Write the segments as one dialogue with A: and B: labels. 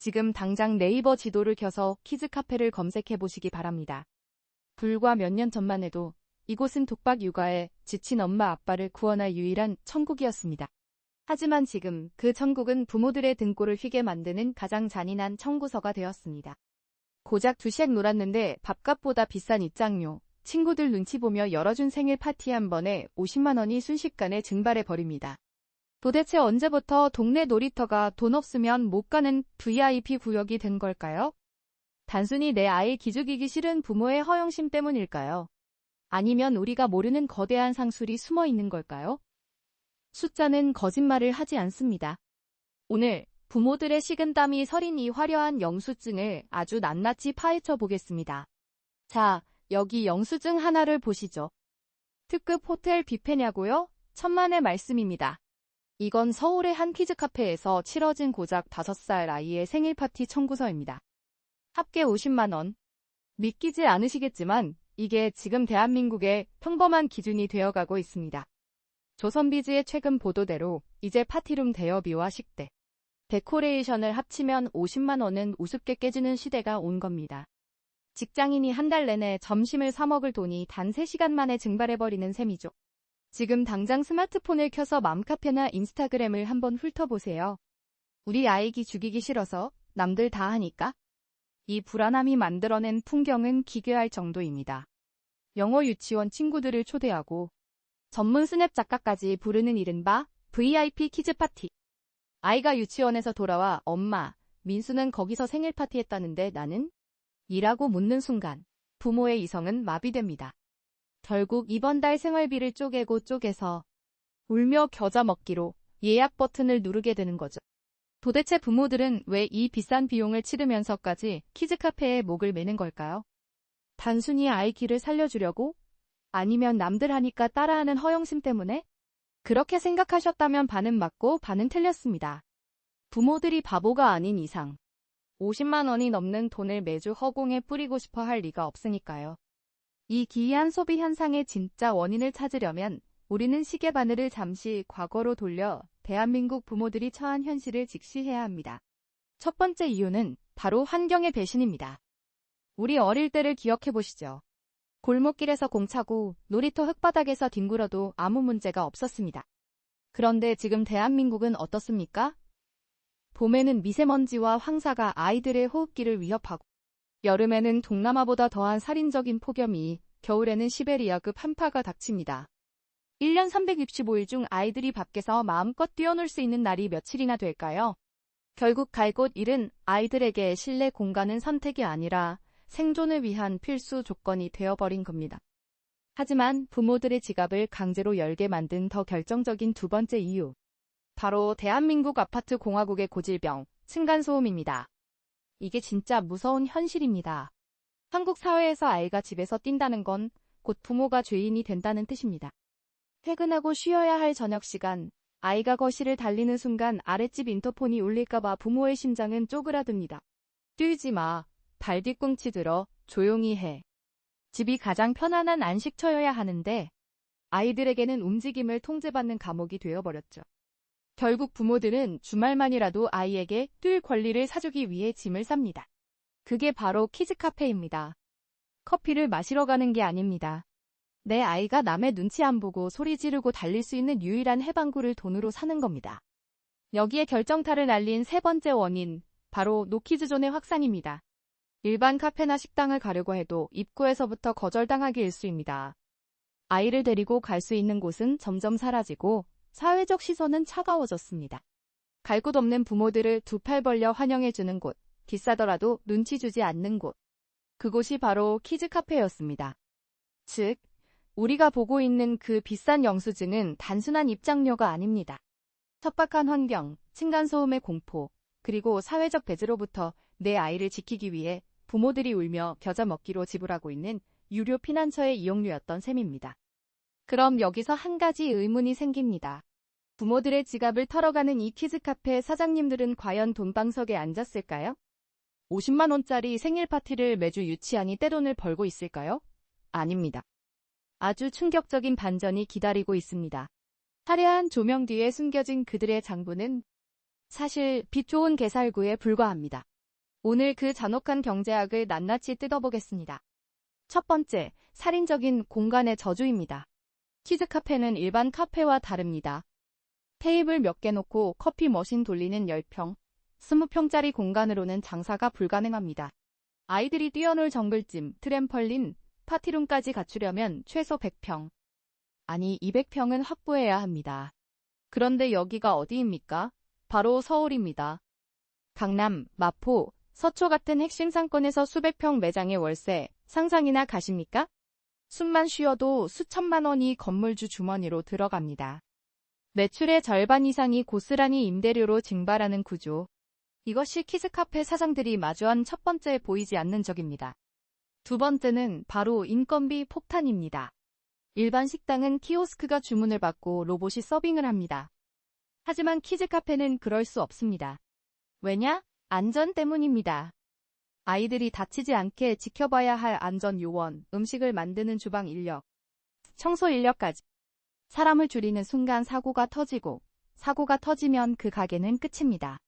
A: 지금 당장 네이버 지도를 켜서 키즈 카페를 검색해 보시기 바랍니다. 불과 몇 년 전만 해도 이곳은 독박 육아에 지친 엄마 아빠를 구원할 유일한 천국이었습니다. 하지만 지금 그 천국은 부모들의 등골을 휘게 만드는 가장 잔인한 청구서가 되었습니다. 고작 2시간 놀았는데 밥값보다 비싼 입장료, 친구들 눈치 보며 열어준 생일 파티 한 번에 50만 원이 순식간에 증발해버립니다. 도대체 언제부터 동네 놀이터가 돈 없으면 못 가는 VIP 구역이 된 걸까요? 단순히 내 아이 기죽이기 싫은 부모의 허영심 때문일까요? 아니면 우리가 모르는 거대한 상술이 숨어 있는 걸까요? 숫자는 거짓말을 하지 않습니다. 오늘 부모들의 식은땀이 서린 이 화려한 영수증을 아주 낱낱이 파헤쳐 보겠습니다. 자, 여기 영수증 하나를 보시죠. 특급 호텔 뷔페냐고요? 천만의 말씀입니다. 이건 서울의 한 키즈 카페에서 치러진 고작 5살 아이의 생일 파티 청구서입니다. 합계 50만 원. 믿기지 않으시겠지만 이게 지금 대한민국의 평범한 기준이 되어가고 있습니다. 조선비즈의 최근 보도대로 이제 파티룸 대여비와 식대, 데코레이션을 합치면 50만 원은 우습게 깨지는 시대가 온 겁니다. 직장인이 한 달 내내 점심을 사 먹을 돈이 단 3시간 만에 증발해버리는 셈이죠. 지금 당장 스마트폰을 켜서 맘카페나 인스타그램을 한번 훑어보세요. 우리 아이 죽이기 싫어서 남들 다 하니까? 이 불안함이 만들어낸 풍경은 기괴할 정도입니다. 영어 유치원 친구들을 초대하고 전문 스냅 작가까지 부르는 이른바 VIP 키즈 파티. 아이가 유치원에서 돌아와 엄마, 민수는 거기서 생일 파티했다는데 나는? 이라고 묻는 순간 부모의 이성은 마비됩니다. 결국 이번 달 생활비를 쪼개고 쪼개서 울며 겨자 먹기로 예약 버튼을 누르게 되는 거죠. 도대체 부모들은 왜 이 비싼 비용을 치르면서까지 키즈 카페에 목을 매는 걸까요? 단순히 아이 길을 살려주려고? 아니면 남들 하니까 따라하는 허영심 때문에? 그렇게 생각하셨다면 반은 맞고 반은 틀렸습니다. 부모들이 바보가 아닌 이상 50만 원이 넘는 돈을 매주 허공에 뿌리고 싶어 할 리가 없으니까요. 이 기이한 소비 현상의 진짜 원인을 찾으려면 우리는 시계바늘을 잠시 과거로 돌려 대한민국 부모들이 처한 현실을 직시해야 합니다. 첫 번째 이유는 바로 환경의 배신입니다. 우리 어릴 때를 기억해 보시죠. 골목길에서 공차고 놀이터 흙바닥에서 뒹굴어도 아무 문제가 없었습니다. 그런데 지금 대한민국은 어떻습니까? 봄에는 미세먼지와 황사가 아이들의 호흡기를 위협하고 여름에는 동남아보다 더한 살인적인 폭염이, 겨울에는 시베리아급 한파가 닥칩니다. 1년 365일 중 아이들이 밖에서 마음껏 뛰어놀 수 있는 날이 며칠이나 될까요? 결국 갈 곳 잃은 아이들에게 실내 공간은 선택이 아니라 생존을 위한 필수 조건이 되어버린 겁니다. 하지만 부모들의 지갑을 강제로 열게 만든 더 결정적인 두 번째 이유. 바로 대한민국 아파트 공화국의 고질병, 층간소음입니다. 이게 진짜 무서운 현실입니다. 한국 사회에서 아이가 집에서 뛴다는 건 곧 부모가 죄인이 된다는 뜻입니다. 퇴근하고 쉬어야 할 저녁 시간, 아이가 거실을 달리는 순간 아랫집 인터폰이 울릴까봐 부모의 심장은 쪼그라듭니다. 뛰지 마, 발 뒤꿈치 들어, 조용히 해. 집이 가장 편안한 안식처여야 하는데 아이들에게는 움직임을 통제받는 감옥이 되어버렸죠. 결국 부모들은 주말만이라도 아이에게 뛸 권리를 사주기 위해 짐을 쌉니다. 그게 바로 키즈 카페입니다. 커피를 마시러 가는 게 아닙니다. 내 아이가 남의 눈치 안 보고 소리 지르고 달릴 수 있는 유일한 해방구를 돈으로 사는 겁니다. 여기에 결정타를 날린 세 번째 원인, 바로 노키즈존의 확산입니다. 일반 카페나 식당을 가려고 해도 입구에서부터 거절당하기 일쑤입니다. 아이를 데리고 갈 수 있는 곳은 점점 사라지고 사회적 시선은 차가워졌습니다. 갈 곳 없는 부모들을 두 팔 벌려 환영해주는 곳, 비싸더라도 눈치 주지 않는 곳. 그곳이 바로 키즈 카페였습니다. 즉, 우리가 보고 있는 그 비싼 영수증은 단순한 입장료가 아닙니다. 척박한 환경, 층간소음의 공포, 그리고 사회적 배제로부터 내 아이를 지키기 위해 부모들이 울며 겨자 먹기로 지불하고 있는 유료 피난처의 이용료였던 셈입니다. 그럼 여기서 한 가지 의문이 생깁니다. 부모들의 지갑을 털어가는 이 키즈 카페 사장님들은 과연 돈방석에 앉았을까요? 50만 원짜리 생일 파티를 매주 유치하니 떼돈을 벌고 있을까요? 아닙니다. 아주 충격적인 반전이 기다리고 있습니다. 화려한 조명 뒤에 숨겨진 그들의 장부는 사실 빛 좋은 개살구에 불과합니다. 오늘 그 잔혹한 경제학을 낱낱이 뜯어보겠습니다. 첫 번째, 살인적인 공간의 저주입니다. 키즈카페는 일반 카페와 다릅니다. 테이블 몇 개 놓고 커피 머신 돌리는 10평, 20평짜리 공간으로는 장사가 불가능합니다. 아이들이 뛰어놀 정글짐, 트램펄린, 파티룸까지 갖추려면 최소 100평, 아니 200평은 확보해야 합니다. 그런데 여기가 어디입니까? 바로 서울입니다. 강남, 마포, 서초 같은 핵심 상권에서 수백 평 매장의 월세, 상상이나 가십니까? 숨만 쉬어도 수천만 원이 건물주 주머니로 들어갑니다. 매출의 절반 이상이 고스란히 임대료로 증발하는 구조. 이것이 키즈카페 사장들이 마주한 첫 번째 보이지 않는 적입니다. 두 번째는 바로 인건비 폭탄입니다. 일반 식당은 키오스크가 주문을 받고 로봇이 서빙을 합니다. 하지만 키즈카페는 그럴 수 없습니다. 왜냐? 안전 때문입니다. 아이들이 다치지 않게 지켜봐야 할 안전 요원, 음식을 만드는 주방 인력, 청소 인력까지. 사람을 줄이는 순간 사고가 터지고, 사고가 터지면 그 가게는 끝입니다.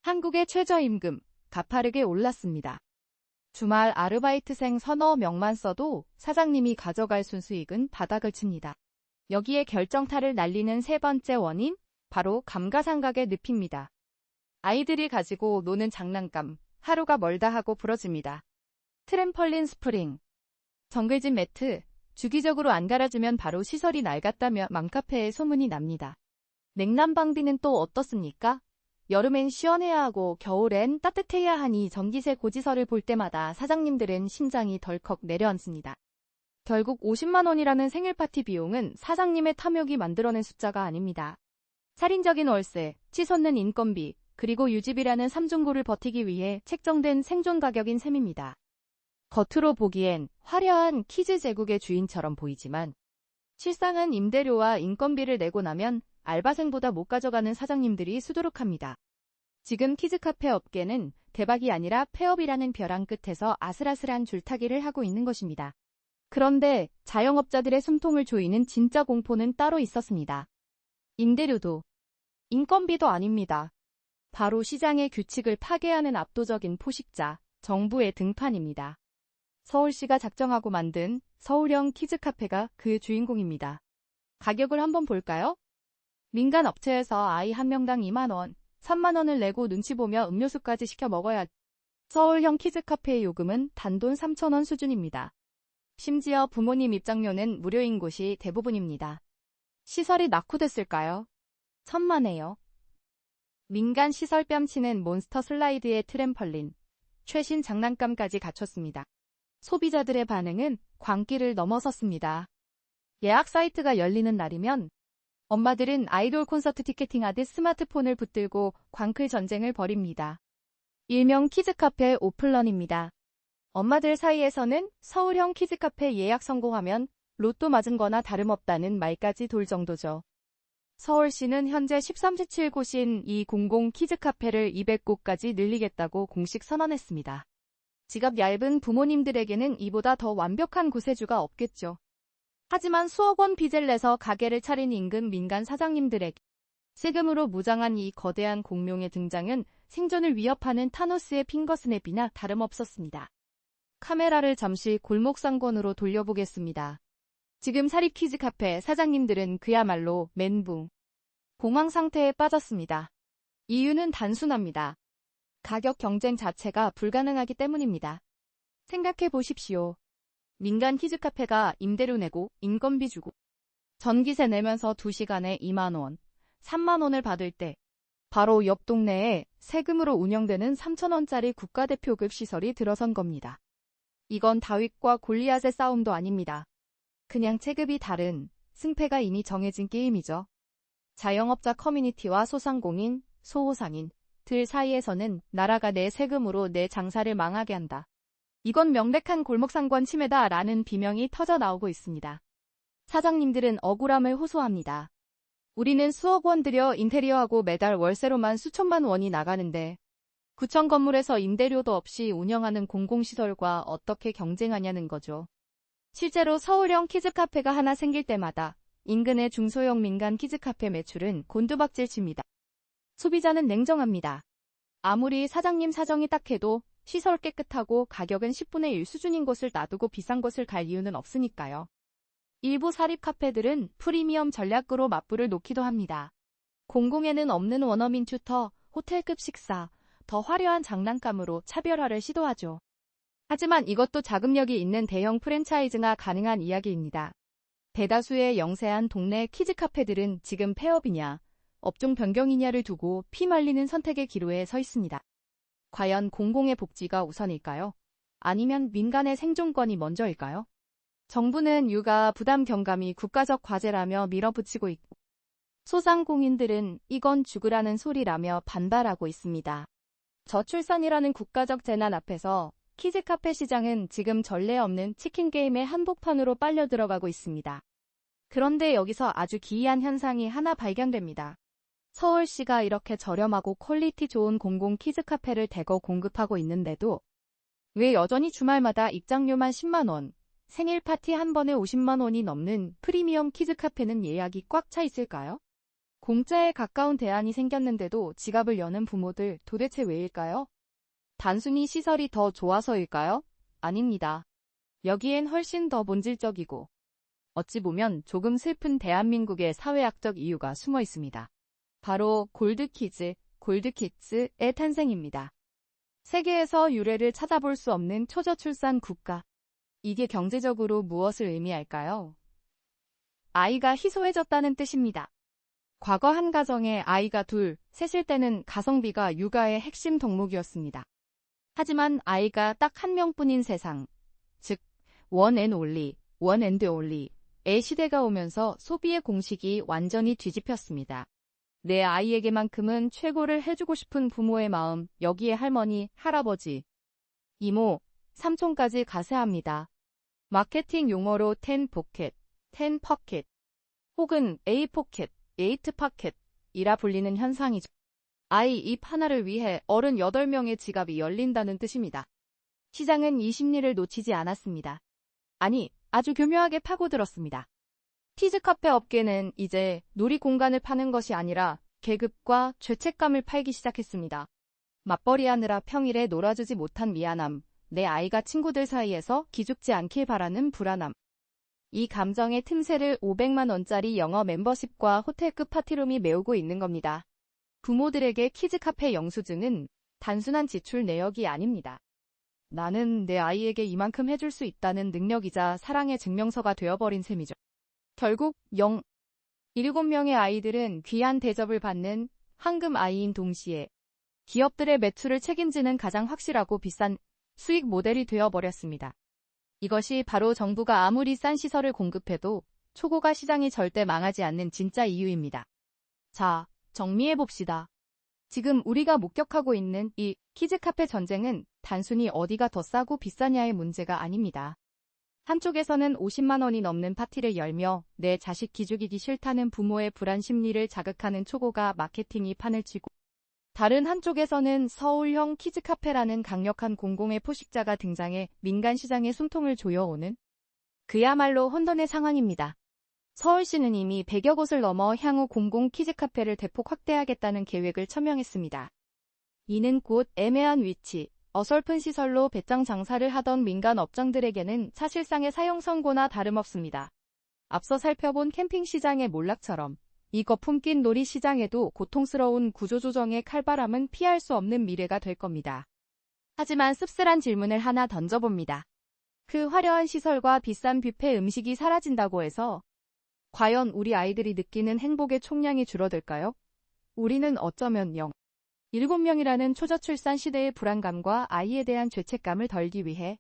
A: 한국의 최저임금, 가파르게 올랐습니다. 주말 아르바이트생 서너 명만 써도 사장님이 가져갈 순수익은 바닥을 칩니다. 여기에 결정타를 날리는 세 번째 원인, 바로 감가상각의 늪입니다. 아이들이 가지고 노는 장난감, 하루가 멀다 하고 부러집니다. 트램펄린 스프링, 정글짐 매트, 주기적으로 안 갈아주면 바로 시설이 낡았다며 맘카페에 소문이 납니다. 냉난방비는 또 어떻습니까? 여름엔 시원해야 하고 겨울엔 따뜻해야 하니 전기세 고지서를 볼 때마다 사장님들은 심장이 덜컥 내려앉습니다. 결국 50만 원이라는 생일 파티 비용은 사장님의 탐욕이 만들어낸 숫자가 아닙니다. 살인적인 월세, 치솟는 인건비, 그리고 유지비라는 삼중고를 버티기 위해 책정된 생존 가격인 셈입니다. 겉으로 보기엔 화려한 키즈 제국의 주인처럼 보이지만 실상은 임대료와 인건비를 내고 나면 알바생보다 못 가져가는 사장님들이 수두룩합니다. 지금 키즈카페 업계는 대박이 아니라 폐업이라는 벼랑 끝에서 아슬아슬한 줄타기를 하고 있는 것입니다. 그런데 자영업자들의 숨통을 조이는 진짜 공포는 따로 있었습니다. 임대료도, 인건비도 아닙니다. 바로 시장의 규칙을 파괴하는 압도적인 포식자, 정부의 등판입니다. 서울시가 작정하고 만든 서울형 키즈카페가 그 주인공입니다. 가격을 한번 볼까요? 민간 업체에서 아이 한 명당 2만 원, 3만 원을 내고 눈치 보며 음료수까지 시켜 먹어야 서울형 키즈카페의 요금은 단돈 3천 원 수준입니다. 심지어 부모님 입장료는 무료인 곳이 대부분입니다. 시설이 낙후됐을까요? 천만에요. 민간 시설 뺨치는 몬스터 슬라이드의 트램펄린, 최신 장난감까지 갖췄습니다. 소비자들의 반응은 광기를 넘어섰습니다. 예약 사이트가 열리는 날이면 엄마들은 아이돌 콘서트 티켓팅하듯 스마트폰을 붙들고 광클 전쟁을 벌입니다. 일명 키즈카페 오픈런입니다. 엄마들 사이에서는 서울형 키즈카페 예약 성공하면 로또 맞은 거나 다름없다는 말까지 돌 정도죠. 서울시는 현재 13.7곳인 이 공공 키즈카페를 200곳까지 늘리겠다고 공식 선언했습니다. 지갑 얇은 부모님들에게는 이보다 더 완벽한 구세주가 없겠죠. 하지만 수억 원 빚을 내서 가게를 차린 임금 민간 사장님들에게 세금으로 무장한 이 거대한 공룡의 등장은 생존을 위협하는 타노스의 핑거스냅이나 다름없었습니다. 카메라를 잠시 골목상권으로 돌려보겠습니다. 지금 사립 키즈카페 사장님들은 그야말로 멘붕, 공황 상태에 빠졌습니다. 이유는 단순합니다. 가격 경쟁 자체가 불가능하기 때문입니다. 생각해 보십시오. 민간 키즈카페가 임대료 내고 인건비 주고 전기세 내면서 2시간에 2만 원, 3만 원을 받을 때 바로 옆 동네에 세금으로 운영되는 3천 원짜리 국가대표급 시설이 들어선 겁니다. 이건 다윗과 골리앗의 싸움도 아닙니다. 그냥 체급이 다른 승패가 이미 정해진 게임이죠. 자영업자 커뮤니티와 소상공인, 소호상인 들 사이에서는 나라가 내 세금으로 내 장사를 망하게 한다. 이건 명백한 골목상권 침해다 라는 비명이 터져 나오고 있습니다. 사장님들은 억울함을 호소합니다. 우리는 수억 원 들여 인테리어하고 매달 월세로만 수천만 원이 나가는데 구청 건물에서 임대료도 없이 운영하는 공공시설과 어떻게 경쟁하냐는 거죠. 실제로 서울형 키즈카페가 하나 생길 때마다 인근의 중소형 민간 키즈카페 매출은 곤두박질 칩니다. 소비자는 냉정합니다. 아무리 사장님 사정이 딱해도 시설 깨끗하고 가격은 10분의 1 수준인 곳을 놔두고 비싼 곳을 갈 이유는 없으니까요. 일부 사립 카페들은 프리미엄 전략으로 맞불을 놓기도 합니다. 공공에는 없는 원어민 튜터, 호텔급 식사, 더 화려한 장난감으로 차별화를 시도하죠. 하지만 이것도 자금력이 있는 대형 프랜차이즈가 가능한 이야기입니다. 대다수의 영세한 동네 키즈 카페들은 지금 폐업이냐, 업종 변경이냐를 두고 피말리는 선택의 기로에 서 있습니다. 과연 공공의 복지가 우선일까요? 아니면 민간의 생존권이 먼저일까요? 정부는 육아 부담 경감이 국가적 과제라며 밀어붙이고 있고, 소상공인들은 이건 죽으라는 소리라며 반발하고 있습니다. 저출산이라는 국가적 재난 앞에서 키즈 카페 시장은 지금 전례 없는 치킨 게임의 한복판으로 빨려 들어가고 있습니다. 그런데 여기서 아주 기이한 현상이 하나 발견됩니다. 서울시가 이렇게 저렴하고 퀄리티 좋은 공공 키즈 카페를 대거 공급하고 있는데도 왜 여전히 주말마다 입장료만 10만 원, 생일 파티 한 번에 50만 원이 넘는 프리미엄 키즈 카페는 예약이 꽉 차 있을까요? 공짜에 가까운 대안이 생겼는데도 지갑을 여는 부모들 도대체 왜일까요? 단순히 시설이 더 좋아서일까요? 아닙니다. 여기엔 훨씬 더 본질적이고 어찌 보면 조금 슬픈 대한민국의 사회학적 이유가 숨어 있습니다. 바로 골드키즈의 탄생입니다. 세계에서 유례를 찾아볼 수 없는 초저출산 국가. 이게 경제적으로 무엇을 의미할까요? 아이가 희소해졌다는 뜻입니다. 과거 한 가정에 아이가 둘, 셋일 때는 가성비가 육아의 핵심 덕목이었습니다. 하지만 아이가 딱 한 명뿐인 세상, 즉 원 앤 올리의 시대가 오면서 소비의 공식이 완전히 뒤집혔습니다. 내 아이에게만큼은 최고를 해주고 싶은 부모의 마음, 여기에 할머니, 할아버지, 이모, 삼촌까지 가세합니다. 마케팅 용어로 10포켓, 10퍼켓, 혹은 A포켓, 8파켓이라 불리는 현상이죠. 아이 입 하나를 위해 어른 8명의 지갑이 열린다는 뜻입니다. 시장은 이 심리를 놓치지 않았습니다. 아니, 아주 교묘하게 파고들었습니다. 키즈카페 업계는 이제 놀이 공간을 파는 것이 아니라 계급과 죄책감을 팔기 시작했습니다. 맞벌이하느라 평일에 놀아주지 못한 미안함, 내 아이가 친구들 사이에서 기죽지 않길 바라는 불안함. 이 감정의 틈새를 500만 원짜리 영어 멤버십과 호텔급 파티룸이 메우고 있는 겁니다. 부모들에게 키즈카페 영수증은 단순한 지출 내역이 아닙니다. 나는 내 아이에게 이만큼 해줄 수 있다는 능력이자 사랑의 증명서가 되어버린 셈이죠. 결국 7명의 아이들은 귀한 대접을 받는 황금 아이인 동시에 기업들의 매출을 책임지는 가장 확실하고 비싼 수익 모델이 되어버렸습니다. 이것이 바로 정부가 아무리 싼 시설을 공급해도 초고가 시장이 절대 망하지 않는 진짜 이유입니다. 자, 정리해봅시다. 지금 우리가 목격하고 있는 이 키즈카페 전쟁은 단순히 어디가 더 싸고 비싸냐의 문제가 아닙니다. 한쪽에서는 50만 원이 넘는 파티를 열며 내 자식 기죽이기 싫다는 부모의 불안 심리를 자극하는 초고가 마케팅이 판을 치고, 다른 한쪽에서는 서울형 키즈카페라는 강력한 공공의 포식자가 등장해 민간 시장의 숨통을 조여오는 그야말로 혼돈의 상황입니다. 서울시는 이미 100여 곳을 넘어 향후 공공 키즈카페를 대폭 확대하겠다는 계획을 천명했습니다. 이는 곧 애매한 위치, 어설픈 시설로 배짱 장사를 하던 민간 업장들에게는 사실상의 사형 선고나 다름없습니다. 앞서 살펴본 캠핑 시장의 몰락처럼 이 거품 낀 놀이 시장에도 고통스러운 구조조정의 칼바람은 피할 수 없는 미래가 될 겁니다. 하지만 씁쓸한 질문을 하나 던져봅니다. 그 화려한 시설과 비싼 뷔페 음식이 사라진다고 해서 과연 우리 아이들이 느끼는 행복의 총량이 줄어들까요? 우리는 어쩌면 7명이라는 초저출산 시대의 불안감과 아이에 대한 죄책감을 덜기 위해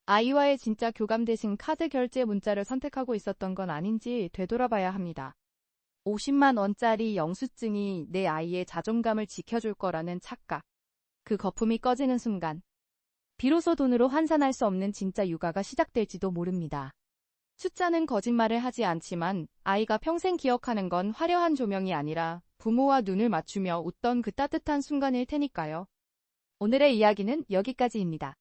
A: 아이와의 진짜 교감 대신 카드 결제 문자를 선택하고 있었던 건 아닌지 되돌아봐야 합니다. 50만 원짜리 영수증이 내 아이의 자존감을 지켜줄 거라는 착각. 그 거품이 꺼지는 순간 비로소 돈으로 환산할 수 없는 진짜 육아가 시작될지도 모릅니다. 숫자는 거짓말을 하지 않지만 아이가 평생 기억하는 건 화려한 조명이 아니라 부모와 눈을 맞추며 웃던 그 따뜻한 순간일 테니까요. 오늘의 이야기는 여기까지입니다.